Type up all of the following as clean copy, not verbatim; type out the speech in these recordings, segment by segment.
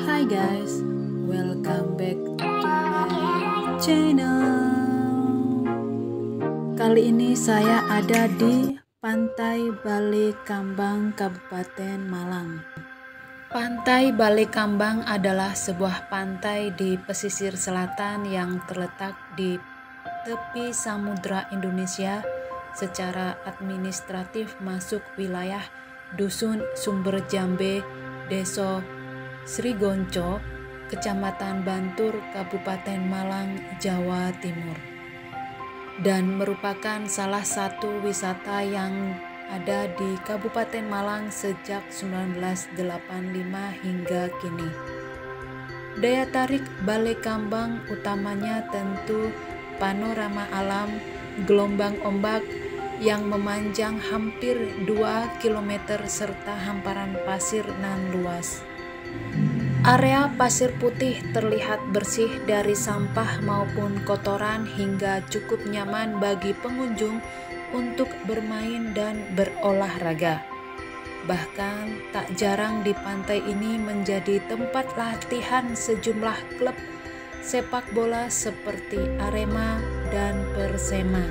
Hi guys, welcome back to my channel. Kali ini saya ada di Pantai Balekambang, Kabupaten Malang. Pantai Balekambang adalah sebuah pantai di pesisir selatan yang terletak di tepi Samudra Indonesia. Secara administratif masuk wilayah Dusun Sumber Jambe, Desa Srigonco, Kecamatan Bantur, Kabupaten Malang, Jawa Timur, dan merupakan salah satu wisata yang ada di Kabupaten Malang sejak 1985 hingga kini. Daya tarik Balekambang utamanya tentu panorama alam, gelombang ombak yang memanjang hampir 2 km serta hamparan pasir nan luas. Area pasir putih terlihat bersih dari sampah maupun kotoran hingga cukup nyaman bagi pengunjung untuk bermain dan berolahraga. Bahkan tak jarang di pantai ini menjadi tempat latihan sejumlah klub sepak bola seperti Arema dan Persema.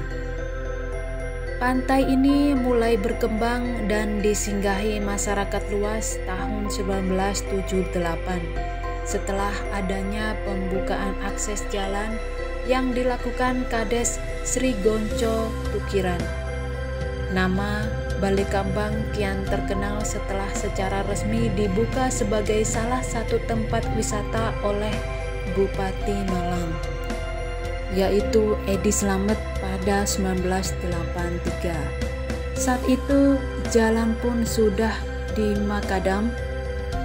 Pantai ini mulai berkembang dan disinggahi masyarakat luas tahun 1978 setelah adanya pembukaan akses jalan yang dilakukan Kades Srigonco Tukiran. Nama Balekambang kian terkenal setelah secara resmi dibuka sebagai salah satu tempat wisata oleh Bupati Malang, yaitu Edi Slamet pada 1983. Saat itu jalan pun sudah dimakadam.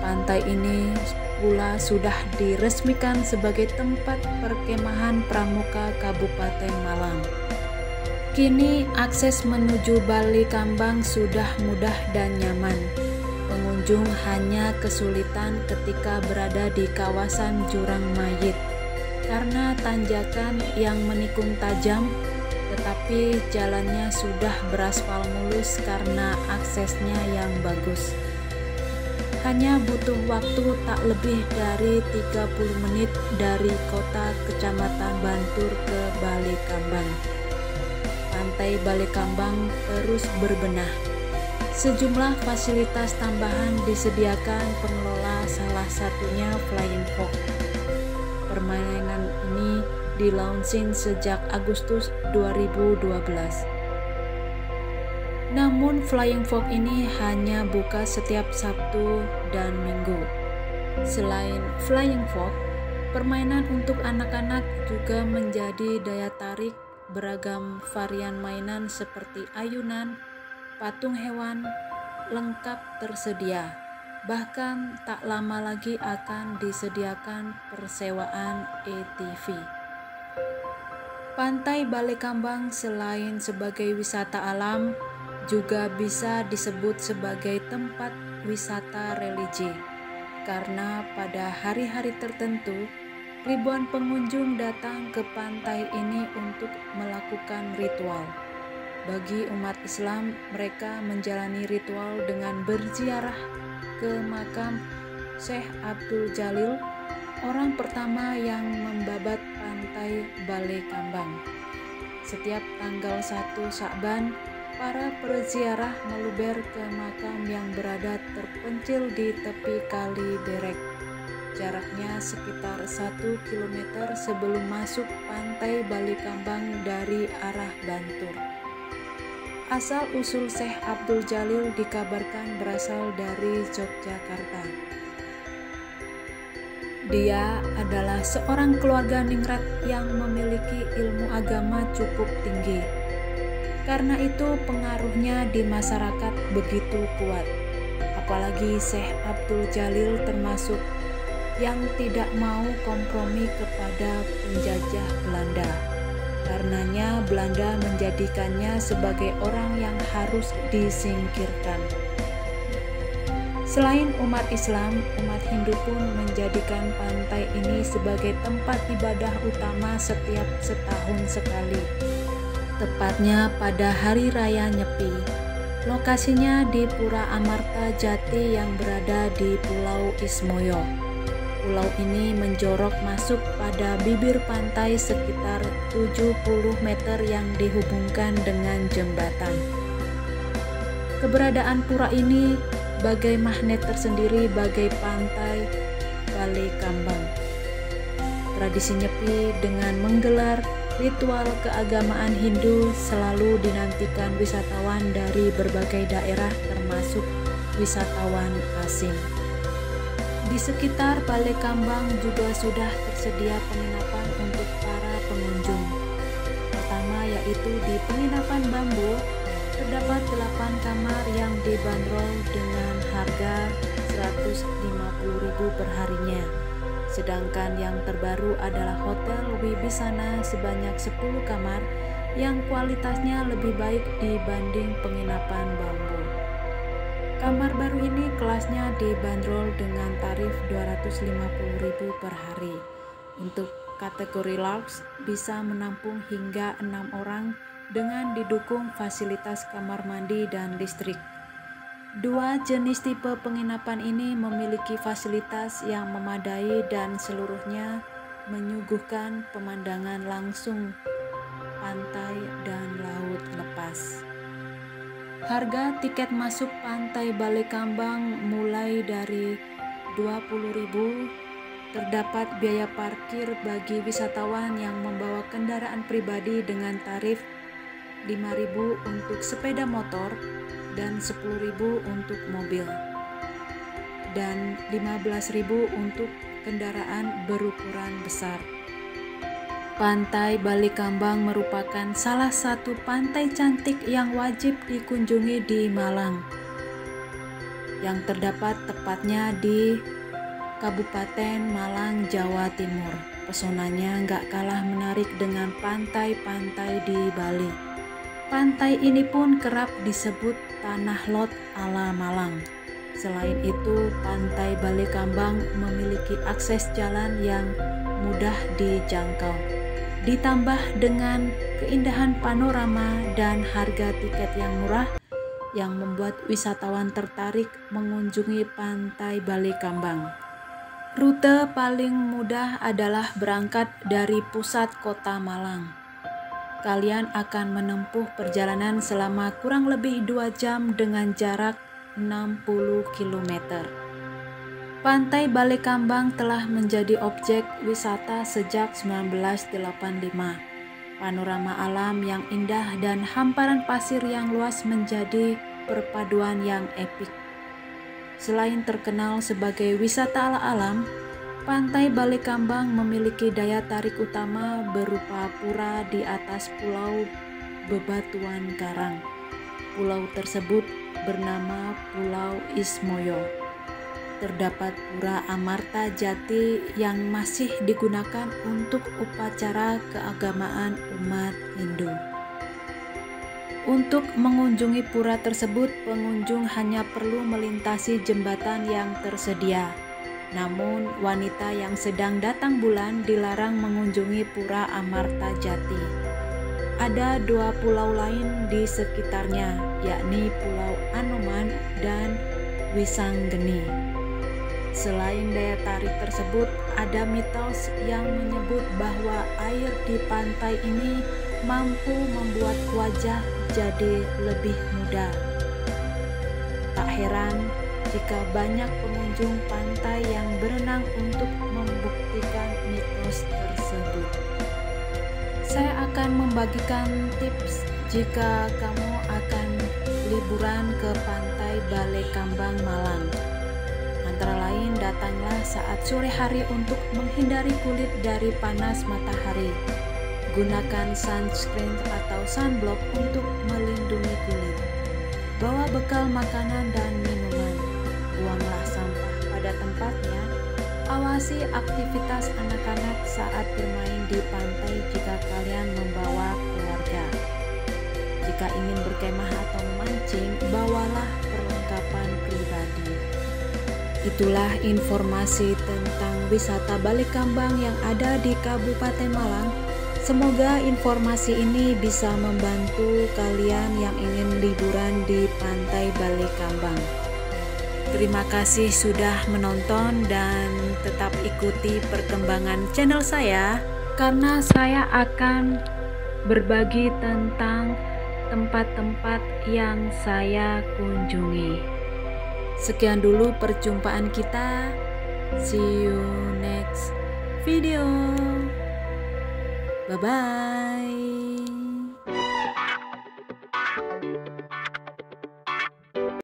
Pantai ini pula sudah diresmikan sebagai tempat perkemahan pramuka Kabupaten Malang. Kini akses menuju Balekambang sudah mudah dan nyaman. Pengunjung hanya kesulitan ketika berada di kawasan Jurang Mayit karena tanjakan yang menikung tajam, tetapi jalannya sudah beraspal mulus karena aksesnya yang bagus. Hanya butuh waktu tak lebih dari 30 menit dari kota Kecamatan Bantur ke Balekambang. Pantai Balekambang terus berbenah. Sejumlah fasilitas tambahan disediakan pengelola, salah satunya Flying Fox. Permainan ini di-launching sejak Agustus 2012. Namun Flying Fox ini hanya buka setiap Sabtu dan Minggu. Selain Flying Fox, permainan untuk anak-anak juga menjadi daya tarik. Beragam varian mainan seperti ayunan, patung hewan, lengkap tersedia. Bahkan tak lama lagi akan disediakan persewaan ATV. Pantai Balekambang selain sebagai wisata alam, juga bisa disebut sebagai tempat wisata religi. Karena pada hari-hari tertentu, ribuan pengunjung datang ke pantai ini untuk melakukan ritual. Bagi umat Islam, mereka menjalani ritual dengan berziarah ke makam Syekh Abdul Jalil, orang pertama yang membabat pantai Balekambang. Setiap tanggal 1 Syakban, para peziarah meluber ke makam yang berada terpencil di tepi Kali Berek. Jaraknya sekitar 1 km sebelum masuk pantai Balekambang dari arah Bantur. Asal-usul Syekh Abdul Jalil dikabarkan berasal dari Yogyakarta. Dia adalah seorang keluarga ningrat yang memiliki ilmu agama cukup tinggi. Karena itu pengaruhnya di masyarakat begitu kuat. Apalagi Syekh Abdul Jalil termasuk yang tidak mau kompromi kepada penjajah Belanda. Karenanya Belanda menjadikannya sebagai orang yang harus disingkirkan. Selain umat Islam, umat Hindu pun menjadikan pantai ini sebagai tempat ibadah utama setiap setahun sekali. Tepatnya pada Hari Raya Nyepi. Lokasinya di Pura Amarta Jati yang berada di Pulau Ismoyo. Pulau ini menjorok masuk pada bibir pantai sekitar 70 meter yang dihubungkan dengan jembatan. Keberadaan pura ini bagai magnet tersendiri bagai pantai Balai Kambang. Tradisi nyepi dengan menggelar ritual keagamaan Hindu selalu dinantikan wisatawan dari berbagai daerah termasuk wisatawan asing. Di sekitar Balai Kambang juga sudah tersedia penginapan untuk para pengunjung. Pertama yaitu di penginapan bambu, terdapat 8 kamar yang dibanderol dengan harga Rp150.000 per harinya. Sedangkan yang terbaru adalah Hotel Wibisana sebanyak 10 kamar yang kualitasnya lebih baik dibanding penginapan bambu. Kamar baru ini kelasnya dibanderol dengan tarif Rp250.000 per hari. Untuk kategori Lux bisa menampung hingga 6 orang dengan didukung fasilitas kamar mandi dan listrik. Dua jenis tipe penginapan ini memiliki fasilitas yang memadai dan seluruhnya menyuguhkan pemandangan langsung pantai dan laut lepas. Harga tiket masuk pantai Balai Kambang mulai dari Rp20.000. Terdapat biaya parkir bagi wisatawan yang membawa kendaraan pribadi dengan tarif Rp5.000 untuk sepeda motor dan Rp10.000 untuk mobil, dan Rp15.000 untuk kendaraan berukuran besar. Pantai Balai Kambang merupakan salah satu pantai cantik yang wajib dikunjungi di Malang, yang terdapat tepatnya di Kabupaten Malang, Jawa Timur. Pesonanya nggak kalah menarik dengan pantai-pantai di Bali. Pantai ini pun kerap disebut Tanah Lot ala Malang. Selain itu, Pantai Balai Kambang memiliki akses jalan yang mudah dijangkau. Ditambah dengan keindahan panorama dan harga tiket yang murah yang membuat wisatawan tertarik mengunjungi Pantai Balai Kambang. Rute paling mudah adalah berangkat dari pusat kota Malang. Kalian akan menempuh perjalanan selama kurang lebih 2 jam dengan jarak 60 km. Pantai Balai Kambang telah menjadi objek wisata sejak 1985. Panorama alam yang indah dan hamparan pasir yang luas menjadi perpaduan yang epik. Selain terkenal sebagai wisata ala alam, Pantai Balai Kambang memiliki daya tarik utama berupa pura di atas pulau bebatuan karang. Pulau tersebut bernama Pulau Ismoyo. Terdapat pura Amarta Jati yang masih digunakan untuk upacara keagamaan umat Hindu. Untuk mengunjungi pura tersebut, pengunjung hanya perlu melintasi jembatan yang tersedia. Namun, wanita yang sedang datang bulan dilarang mengunjungi pura Amarta Jati. Ada 2 pulau lain di sekitarnya, yakni Pulau Anoman dan Wisanggeni. Selain daya tarik tersebut, ada mitos yang menyebut bahwa air di pantai ini mampu membuat wajah jadi lebih muda. Tak heran jika banyak pengunjung pantai yang berenang untuk membuktikan mitos tersebut. Saya akan membagikan tips jika kamu akan liburan ke Pantai Balai Kambang Malang. Antara lain, datanglah saat sore hari untuk menghindari kulit dari panas matahari. Gunakan sunscreen atau sunblock untuk melindungi kulit. Bawa bekal makanan dan minuman. Buanglah sampah pada tempatnya. Awasi aktivitas anak-anak saat bermain di pantai jika kalian membawa keluarga. Jika ingin berkemah atau memancing, bawalah perlengkapan pribadi. Itulah informasi tentang wisata Balai Kambang yang ada di Kabupaten Malang. Semoga informasi ini bisa membantu kalian yang ingin liburan di Pantai Balai Kambang. Terima kasih sudah menonton dan tetap ikuti perkembangan channel saya, karena saya akan berbagi tentang tempat-tempat yang saya kunjungi. Sekian dulu perjumpaan kita. See you next video. Bye-bye.